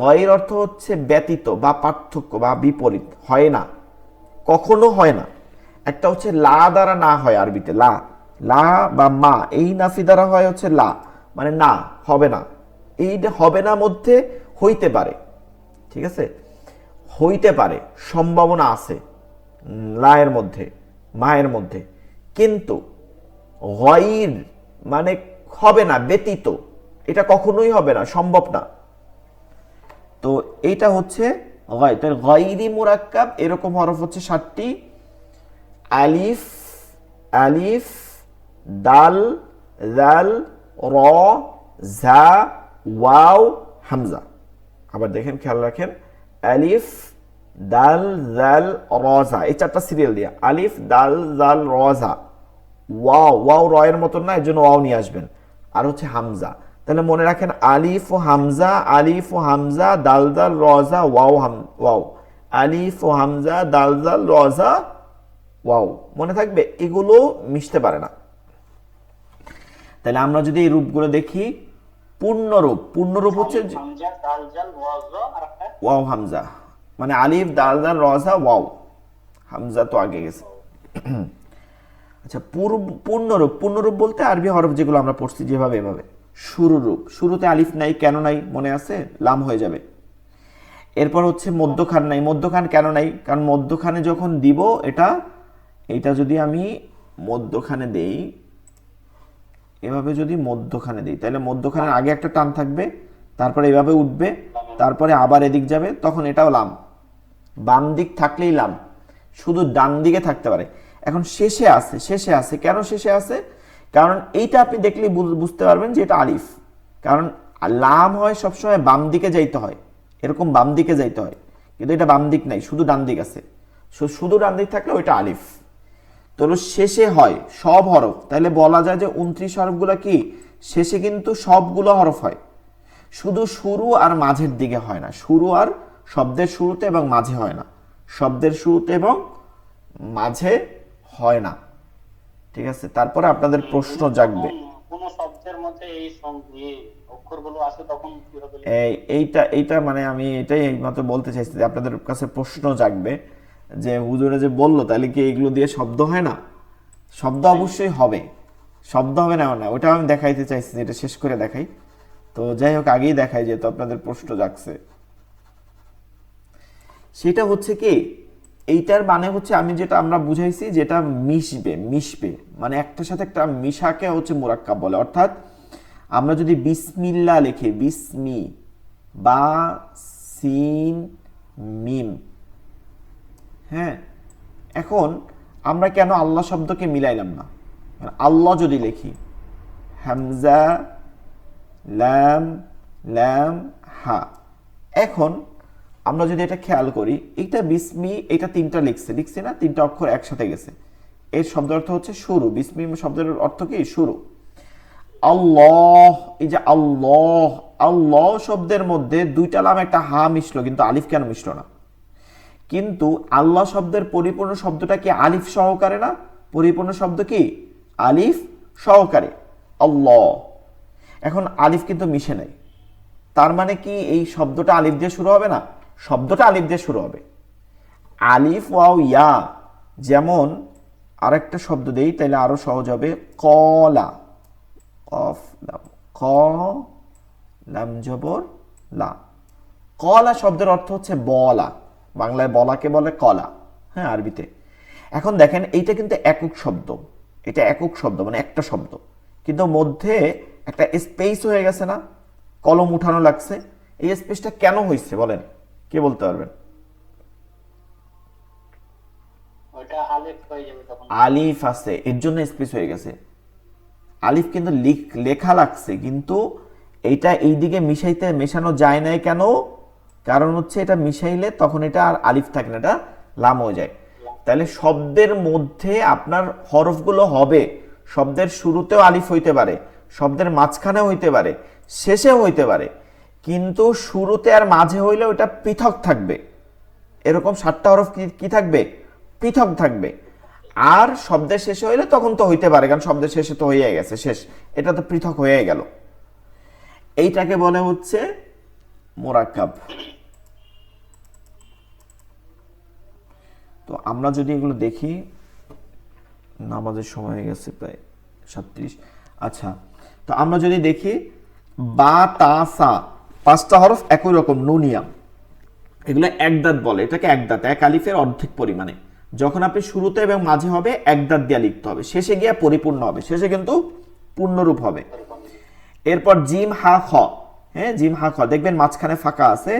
গয়র অর্থ হচ্ছে ব্যতীত বা পার্থক্য বা বিপরীত, হয় না, কখনো হয় না। একটা হচ্ছে লা দ্বারা না হয়, আরবিতে লা, লা বা মা, এই নাফি দ্বারা হয় হচ্ছে লা, মানে না, হবে না। এইটা হবে না মধ্যে হইতে পারে, ঠিক আছে, হইতে পারে, সম্ভাবনা আছে লায়ের মধ্যে, মায়ের মধ্যে। কিন্তু গয়র মানে হবে না, ব্যতীত, এটা কখনোই হবে না, সম্ভব না। তো এইটা হচ্ছে গায়রি মুরাক্কাব। এরকম হরফ হচ্ছে 60টি। আলিফ, আলিফ, দাল, জাল, র, জা, ওয়াও, হামজা। আবার দেখেন, খেয়াল রাখেন, আলিফ, দাল, জাল, রজা, এই 4টা সিরিয়াল দিয়া, আলিফ, দাল, জাল, রজা, ওয়াও, ওয়াও র এর মতন না, এর জন্য ওয়াও নিয়ে আসবেন, আর হচ্ছে হামজা। তাহলে মনে রাখেন, আলিফ ও হামজা, আলিফ ও হামজা, দাল দাল রজা, ওয়াও ওয়াও, আলিফ ও হামজা, দাল দাল রজা, ওয়াও, মনে থাকবে, এগুলো মিশতে পারে না। তাহলে আমরা যদি এই রূপগুলো দেখি, পূর্ণরূপ, পূর্ণরূপ হচ্ছে হামজা, দাল, জাল, ওয়াজা, আর একটা ওয়াও হামজা, মানে আলিফ, দাল দাল রজা, ওয়াও, হামজা তো আগে গেছে। আচ্ছা, পূর্ণরূপ, পূর্ণরূপ বলতে আরবি হরফ যেগুলো আমরা পড়ছি যেভাবে, এভাবে। শুরুরূপ, শুরুতে আলিফ নাই, কেন নাই মনে আছে, লাম হয়ে যাবে। এরপর হচ্ছে মধ্যখান নাই, মধ্যখান কেন নাই, কারণ মধ্যখানে যখন দিব এটা যদি আমি মধ্যখানে দেই, এভাবে যদি মধ্যখানে দিই, তাহলে মধ্যখানের আগে একটা টান থাকবে, তারপরে এভাবে উঠবে, তারপরে আবার এদিক যাবে, তখন এটাও লাম। বাম দিক থাকলেই লাম, শুধু ডান দিকে থাকতে পারে। এখন শেষে আছে, কেন শেষে আছে, কারণ এইটা আপনি দেখলেই বুঝতে পারবেন যে এটা আলিফ, কারণ লাম হয় সবসময় বাম দিকে যাইতে হয়, এরকম বাম দিকে যাইতে হয়, কিন্তু এটা বাম দিক নাই, শুধু ডান দিক আছে, শুধু ডান দিক থাকলে ওইটা আলিফ। তো শেষে হয় সব হরফ, তাহলে বলা যায় যে 29 হরফগুলো কি শেষে কিন্তু সবগুলো হরফ হয়, শুধু শুরু আর মাঝের দিকে হয় না, শুরু আর শব্দের শুরুতে এবং মাঝে হয় না, শব্দের শুরুতে এবং মাঝে হয় না, ঠিক আছে। তারপরে আপনাদের প্রশ্ন জাগবে, কোন শব্দের মধ্যে এই অক্ষরগুলো আছে তখন কিভাবে এইটা মানে আমি এটাই এইমাত্র বলতে চাইছি যে আপনাদের কাছে প্রশ্ন জাগবে যে হুজুরে যে বললো, তাহলে কি এগুলো দিয়ে শব্দ হয় না? শব্দ অবশ্যই হবে, শব্দ হবে না মানে, ওটা আমি দেখাইতে চাইছি, এটা শেষ করে দেখাই। তো যাই হোক, আগেই দেখাই, যেহেতু আপনাদের প্রশ্ন জাগছে। সেটা হচ্ছে কি, এইটার মানে হচ্ছে আমি যেটা আমরা বুঝাইছি, যেটা মিশবে, মানে একটার সাথে একটা মিশাকে হচ্ছে মুরাক্কাব বলে। অর্থাৎ আমরা যদি বিসমিল্লাহ লিখি, বিসমি বা সিন মিম, হ্যাঁ, এখন আমরা কেন আল্লাহ শব্দকে মিলাইলাম না? আল্লাহ যদি লিখি, হামজা, লাম, লাম, হা, এখন আমরা যদি এটা খেয়াল করি, এইটা বিসমি, এটা তিনটা লিখছে না, তিনটা অক্ষর একসাথে গেছে, এর শব্দ অর্থ হচ্ছে শুরু। বিসমি শব্দের অর্থ কি? শুরু। আল্লাহ, এই যে আল্লাহ, আল্লাহ শব্দের মধ্যে দুইটা লাম একটা হা মিশলো, কিন্তু আলিফ কেন মিশলো না? কিন্তু আল্লাহ শব্দের পরিপূর্ণ শব্দটা কি আলিফ সহকারে না? পরিপূর্ণ শব্দ কি আলিফ সহকারে, আল্লাহ। এখন আলিফ কিন্তু মিশে নাই, তার মানে কি এই শব্দটা আলিফ দিয়ে শুরু হবে না? শব্দটা আলিফ দিয়ে শুরু হবে। আলিফ ওয়াও ইয়া, যেমন আরেকটা শব্দ দেই তাহলে আরো সহজ হবে, কলা, কফ লাম, ক লাম জবর লা। কলা শব্দের অর্থ হচ্ছে বলা, বাংলায় বলাকে বলে কলা, হ্যাঁ আরবিতে। এখন দেখেন এইটা কিন্তু একক শব্দ, এটা একক শব্দ মানে একটা শব্দ, কিন্তু মধ্যে একটা স্পেস হয়ে গেছে না, কলম উঠানো লাগছে। এই স্পেসটা কেন হয়েছে বলেন, কে বলতে পারবেন? ওটা আলিফ হয়ে যাবে তখন। আলিফ আছে এর জন্য স্পেস হয়ে গেছে। আলিফ কিন্তু লেখা লাগছে, কিন্তু এইটা এইদিকে মেশানো যায় নাই কেন? কারণ হচ্ছে এটা মিশাইলে তখন এটা আর আলিফ থাকে না, এটা লাম হয়ে যায়। তাহলে শব্দের মধ্যে আপনার হরফগুলো হবে, শব্দের শুরুতেও আলিফ হইতে পারে, শব্দের মাঝখানে হইতে পারে, শেষে হইতে পারে, কিন্তু শুরুতে আর মাঝে হইলে ওটা পৃথক থাকবে। এরকম 7টা হরফ কি থাকবে? পৃথক থাকবে। আর শব্দের শেষে হইলে তখন তো হইতে পারে, কারণ শব্দের শেষে তো হয়ে গেছে, শেষ, এটা তো পৃথক হয়ে গেল। এইটাকে বলে হচ্ছে মুরাক্কাব। তো আমরা যদি এগুলো দেখি, নামাজের সময় হয়ে গেছে প্রায় 37। আচ্ছা, তো আমরা যদি দেখি বা তা সা 5টা হরফ একই রকম, নুনিয়া, এগুলো এক দাঁত বলে, এটাকে এক দাঁত, এক আলিফের অর্ধেক পরিমাণে। যখন আপনি শুরুতে এবং মাঝে হবে এক দাঁত দিয়ে লিখতে হবে, শেষে গিয়ে পরিপূর্ণ হবে, শেষে কিন্তু পূর্ণরূপ হবে। এরপর জিম হা খ, হ্যাঁ জিম হা খ, দেখবেন মাঝখানে ফাঁকা আছে,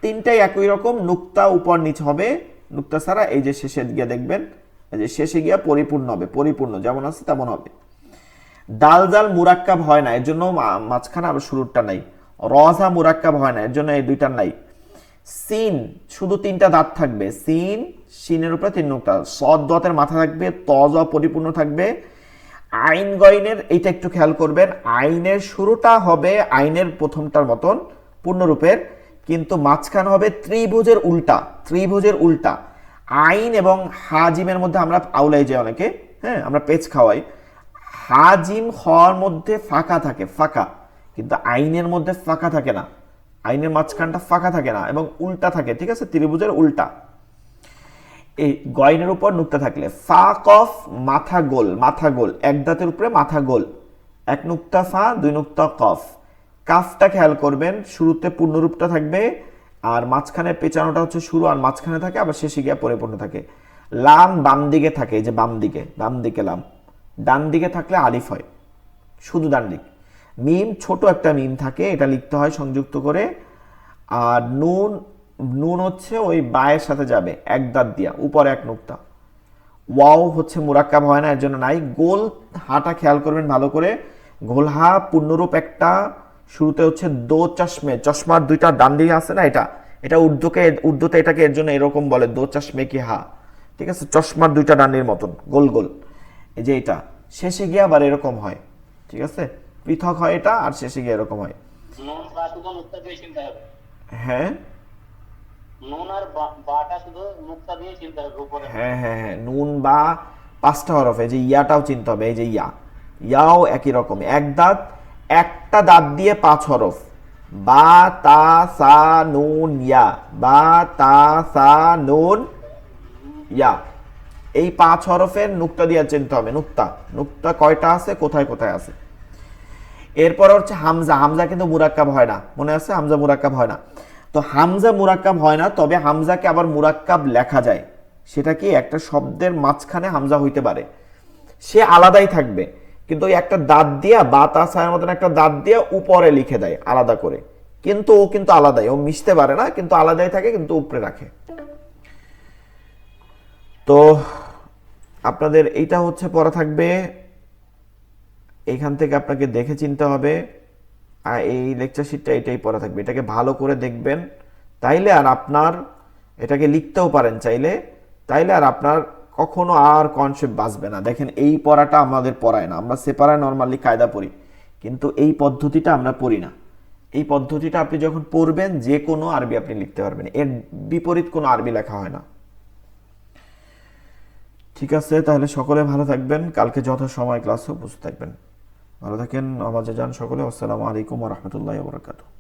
তিনটাই একই রকম, নুক্তা উপর নিচ হবে, নুক্তা ছাড়া। এই যে শেষে গিয়ে দেখবেন, এই যে শেষে গিয়ে পরিপূর্ণ হবে, পরিপূর্ণ যেমন আছে তেমন হবে। দাল জাল মুরাক্কাব হয় না, এর জন্য মাঝখানে আবার শুরুরটা নাই। রজা মুরাক্কাব হয় না, এর জন্য এই দুইটার নাই। সিন শুধু 3টা দাঁত থাকবে, সিন, সিনের উপরে 3 নুক্তা, সদ দতের মাথা থাকবে, তজ পরিপূর্ণ থাকবে। আইন গইনের এইটা একটু খেয়াল করবেন, আইনের শুরুটা হবে আইনের প্রথমটার মতন পূর্ণরূপের, কিন্তু মাঝখান হবে ত্রিভুজের উল্টা, ত্রিভুজের উল্টা। আইন এবং হাজিমের মধ্যে আমরা আউলাই যাই অনেকে, হ্যাঁ আমরা পেচ খাওয়াই। হাজিম হওয়ার মধ্যে ফাঁকা থাকে, ফাঁকা, কিন্তু আইনের মধ্যে ফাঁকা থাকে না, আইনের মাঝখানটা ফাঁকা থাকে না এবং উল্টা থাকে, ঠিক আছে, ত্রিভুজের উল্টা। এই গয়নের উপর নুক্তা থাকলে ফা কফ মাথা গোল, মাথা গোল, এক দাঁতের উপরে মাথা গোল, 1 নুক্তা ফা 2 নুক্তা কফ। কাফটা খেয়াল করবেন, শুরুতে পূর্ণরূপটা থাকবে, আর মাঝখানে পেঁচানোটা হচ্ছে শুরু আর মাঝখানে থাকে, আবার শেষে গিয়ে পরিপূর্ণ থাকে। লাম বাম দিকে থাকে, এই যে বাম দিকে লাম, ডান দিকে থাকলে আলিফ হয়, শুধু ডান দিক। মিম ছোট একটা মিম থাকে, এটা লিখতে হয় সংযুক্ত করে। আর নুন, নুন হচ্ছে ওই বায়ের সাথে যাবে এক দাঁত দিয়া, উপরে 1 নুক্তা। ওয়াও হচ্ছে মুরাক্কাব হয় না, এর জন্য নাই। গোল হাটা খেয়াল করবেন ভালো করে, গোল হা পূর্ণরূপ একটা, শুরুতে হচ্ছে দো চশমে, চশমার 2টা ডান দিকে আছে না, এটা উর্দুতে এটাকে এর জন্য এরকম বলে, দো চশমে কি হা, ঠিক আছে, চশমার 2টা ডান্ডির মতন গোল গোল। এই যে এটা শেষে গিয়ে আবার এরকম হয়, ঠিক আছে, পৃথক হয় এটা, আর শেষে গিয়ে এরকম হয়। নুন বা শুধু নুক্তা দিয়ে চিনতে হবে। হ্যাঁ নুন আর বাটা শুধু নুক্তা দিয়ে চিনতে হবে উপরে। হ্যাঁ হ্যাঁ হ্যাঁ, নুন বা 5টা হরফ, এই যে ইয়াটাও চিনতে হবে, এই যে ইয়াও একই রকম, এক দাঁত, একটা দাঁত দিয়ে 5 হরফ, বা তা সা নুন ইয়া, বা তা সা নুন ইয়া, এই 5 হরফের নুক্তা দিয়ে চিনতে হবে। নুক্তা কয়টা আছে, কোথায় কোথায় আছে। এরপর হচ্ছে হামজা, হামজা কিন্তু মুরাক্কাব হয় না, মনে আছে হামজা মুরাক্কাব হয় না। তো হামজা মুরাক্কাব হয় না, তবে হামজাকে আবার মুরাক্কাব লেখা যায়। সেটা কি, একটা শব্দের মাঝখানে হামজা হইতে পারে, সে আলাদাই থাকবে, কিন্তু ওই একটা দাঁত দিয়া, বা তা সায়ের মতন একটা দাঁত দিয়ে উপরে লিখে দেয় আলাদা করে, কিন্তু ও কিন্তু আলাদাই, ও মিশতে পারে না, কিন্তু আলাদাই থাকে, কিন্তু উপরে রাখে। তো আপনাদের এইটা হচ্ছে পড়া থাকবে, এখান থেকে আপনাকে দেখে চিনতে হবে। আর এই লেকচার শিটটা এটাই পড়া থাকবে, এটাকে ভালো করে দেখবেন, তাইলে আর আপনার এটাকে লিখতেও পারেন চাইলে, তাইলে আর আপনার কখনো আর কনসেপ্ট বাঁচবে না। দেখেন এই পড়াটা আমাদের পড়ায় না, আমরা সেপারায় নর্মালি কায়দা পড়ি, কিন্তু এই পদ্ধতিটা আমরা পড়ি না। এই পদ্ধতিটা আপনি যখন পড়বেন যে কোনো আরবি আপনি লিখতে পারবেন, এর বিপরীত কোনো আরবি লেখা হয় না। ঠিক আছে, তাহলে সকলে ভালো থাকবেন, কালকে যথাসময় ক্লাসে উপস্থিত থাকবেন। ভালো থাকেন, নামাজে যান সকলে। আসসালামু আলাইকুম ওয়া রাহমাতুল্লাহি ওয়া বারাকাতুহু।